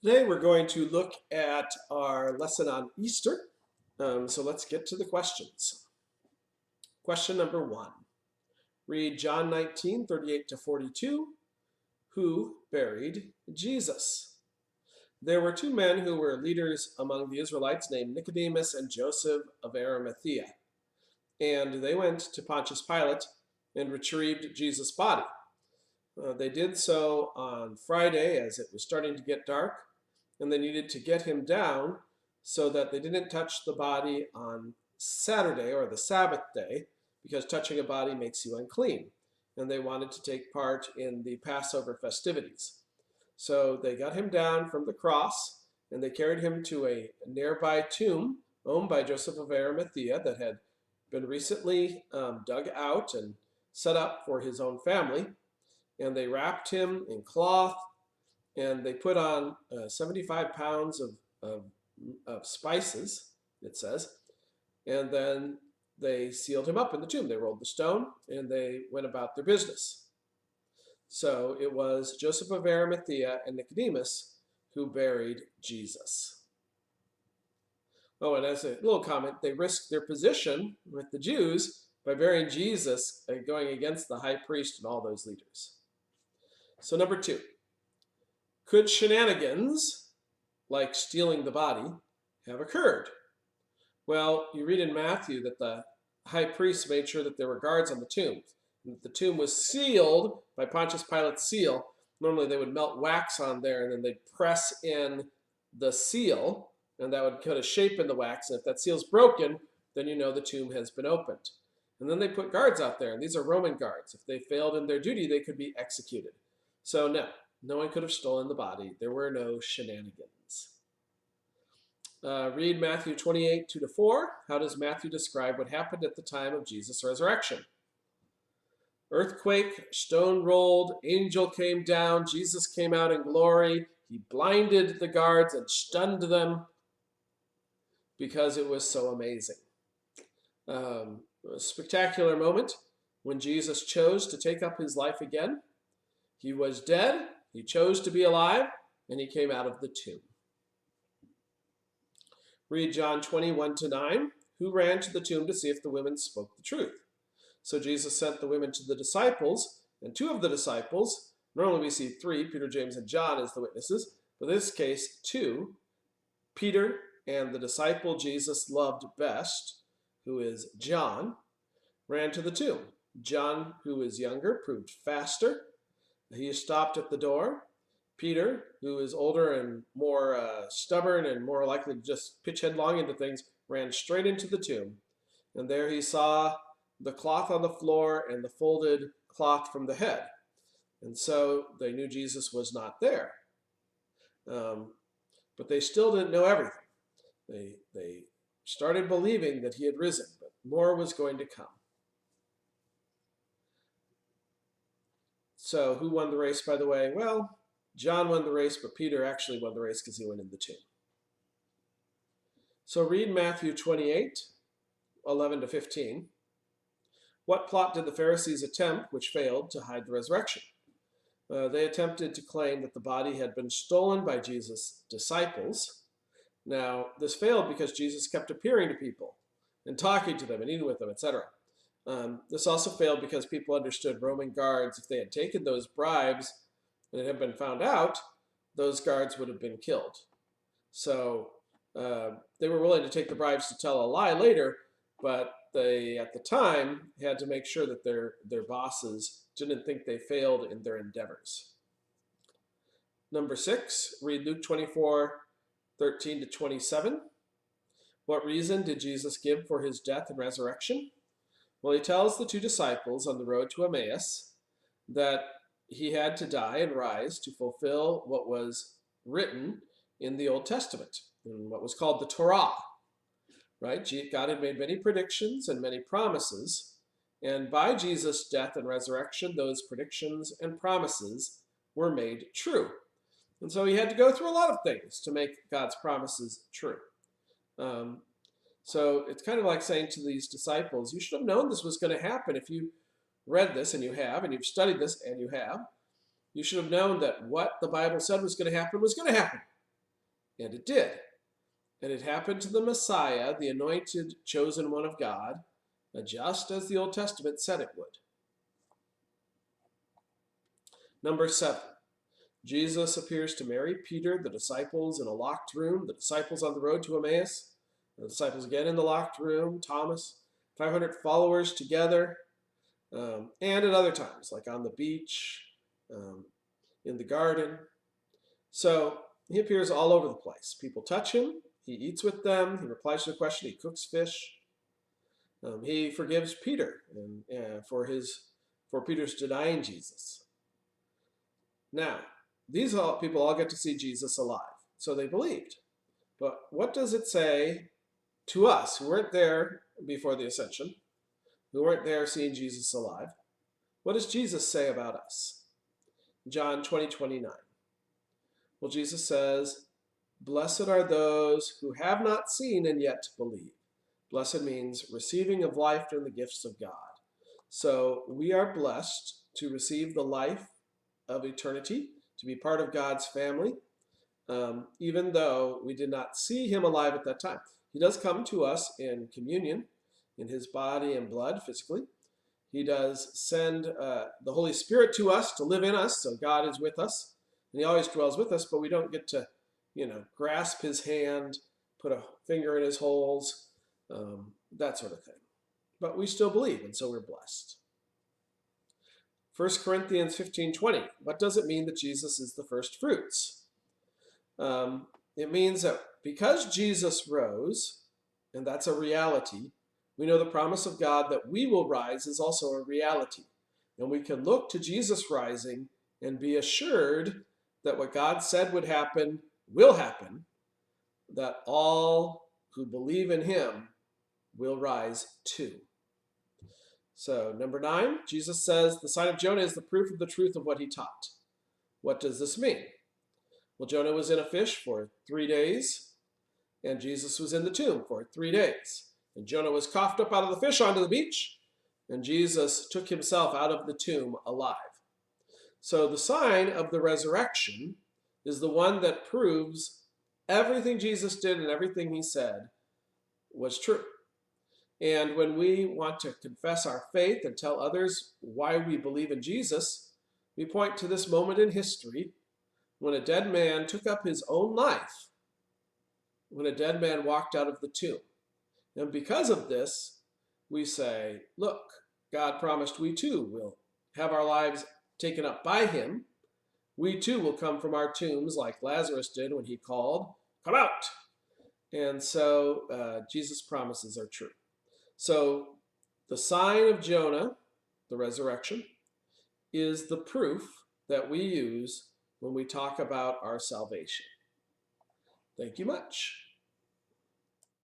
Today we're going to look at our lesson on Easter. So let's get to the questions. Question number 1. Read John 19:38 to 42. Who buried Jesus? There were two men who were leaders among the Israelites named Nicodemus and Joseph of Arimathea. And they went to Pontius Pilate and retrieved Jesus' body. They did so on Friday as it was starting to get dark, and they needed to get him down so that they didn't touch the body on Saturday or the Sabbath day, because touching a body makes you unclean. And they wanted to take part in the Passover festivities. So they got him down from the cross and they carried him to a nearby tomb owned by Joseph of Arimathea that had been recently dug out and set up for his own family. And they wrapped him in cloth and they put on 75 pounds of spices, it says, and then they sealed him up in the tomb. They rolled the stone and they went about their business. So it was Joseph of Arimathea and Nicodemus who buried Jesus. Oh, and as a little comment, they risked their position with the Jews by burying Jesus and going against the high priest and all those leaders. So number 2, could shenanigans, like stealing the body, have occurred? Well, you read in Matthew that the high priest made sure that there were guards on the tomb. And that the tomb was sealed by Pontius Pilate's seal. Normally they would melt wax on there and then they'd press in the seal, and that would put a shape in the wax. And if that seal's broken, then you know the tomb has been opened. And then they put guards out there, and these are Roman guards. If they failed in their duty, they could be executed. So no one could have stolen the body. There were no shenanigans. Read Matthew 28, 2 to 4. How does Matthew describe what happened at the time of Jesus' resurrection? Earthquake, stone rolled, angel came down, Jesus came out in glory. He blinded the guards and stunned them because it was so amazing. A spectacular moment when Jesus chose to take up his life again. He was dead, he chose to be alive, and he came out of the tomb. Read John 21 to 9. Who ran to the tomb to see if the women spoke the truth? So Jesus sent the women to the disciples, and two of the disciples, normally we see 3, Peter, James, and John as the witnesses, but in this case 2, Peter and the disciple Jesus loved best, who is John, ran to the tomb. John, who is younger, proved faster. He stopped at the door. Peter, who is older and more stubborn and more likely to just pitch headlong into things, ran straight into the tomb. And there he saw the cloth on the floor and the folded cloth from the head. And so they knew Jesus was not there. But they still didn't know everything. They started believing that he had risen, but more was going to come. So who won the race, by the way? Well, John won the race, but Peter actually won the race because he went in the tomb. So read Matthew 28, 11 to 15. What plot did the Pharisees attempt, which failed, to hide the resurrection? They attempted to claim that the body had been stolen by Jesus' disciples. Now, this failed because Jesus kept appearing to people and talking to them and eating with them, etc. This also failed because people understood Roman guards, if they had taken those bribes and it had been found out, those guards would have been killed. So they were willing to take the bribes to tell a lie later, but they, at the time, had to make sure that their bosses didn't think they failed in their endeavors. Number 6, read Luke 24, 13 to 27. What reason did Jesus give for his death and resurrection? Well, he tells the two disciples on the road to Emmaus that he had to die and rise to fulfill what was written in the Old Testament, in what was called the Torah, right? God had made many predictions and many promises, and by Jesus' death and resurrection, those predictions and promises were made true. And so he had to go through a lot of things to make God's promises true. So it's kind of like saying to these disciples, you should have known this was going to happen. If you read this, and you have, and you've studied this, and you have, you should have known that what the Bible said was going to happen was going to happen. And it did. And it happened to the Messiah, the anointed, chosen one of God, just as the Old Testament said it would. Number 7. Jesus appears to Mary, Peter, the disciples in a locked room, the disciples on the road to Emmaus, the disciples again in the locked room, Thomas, 500 followers together, and at other times, like on the beach, in the garden. So he appears all over the place. People touch him, he eats with them, he replies to the question, he cooks fish. He forgives Peter for Peter's denying Jesus. Now, these people all get to see Jesus alive, so they believed. But what does it say to us who weren't there before the ascension, who weren't there seeing Jesus alive? What does Jesus say about us? John 20:29. Well, Jesus says, "Blessed are those who have not seen and yet believe." Blessed means receiving of life and the gifts of God. So we are blessed to receive the life of eternity, to be part of God's family, even though we did not see him alive at that time. He does come to us in communion, in his body and blood physically. He does send the Holy Spirit to us to live in us, so God is with us, and he always dwells with us, but we don't get to, grasp his hand, put a finger in his holes, that sort of thing. But we still believe, and so we're blessed. 1 Corinthians 15:20. What does it mean that Jesus is the first fruits? It means that because Jesus rose, and that's a reality, we know the promise of God that we will rise is also a reality. And we can look to Jesus rising and be assured that what God said would happen will happen, that all who believe in him will rise too. So, number 9, Jesus says the sign of Jonah is the proof of the truth of what he taught. What does this mean? Well, Jonah was in a fish for 3 days, and Jesus was in the tomb for 3 days. And Jonah was coughed up out of the fish onto the beach, and Jesus took himself out of the tomb alive. So the sign of the resurrection is the one that proves everything Jesus did and everything he said was true. And when we want to confess our faith and tell others why we believe in Jesus, we point to this moment in history when a dead man took up his own life, when a dead man walked out of the tomb. And because of this, we say, look, God promised we too will have our lives taken up by him. We too will come from our tombs like Lazarus did when he called, "Come out!" And so Jesus' promises are true. So the sign of Jonah, the resurrection, is the proof that we use when we talk about our salvation. Thank you much.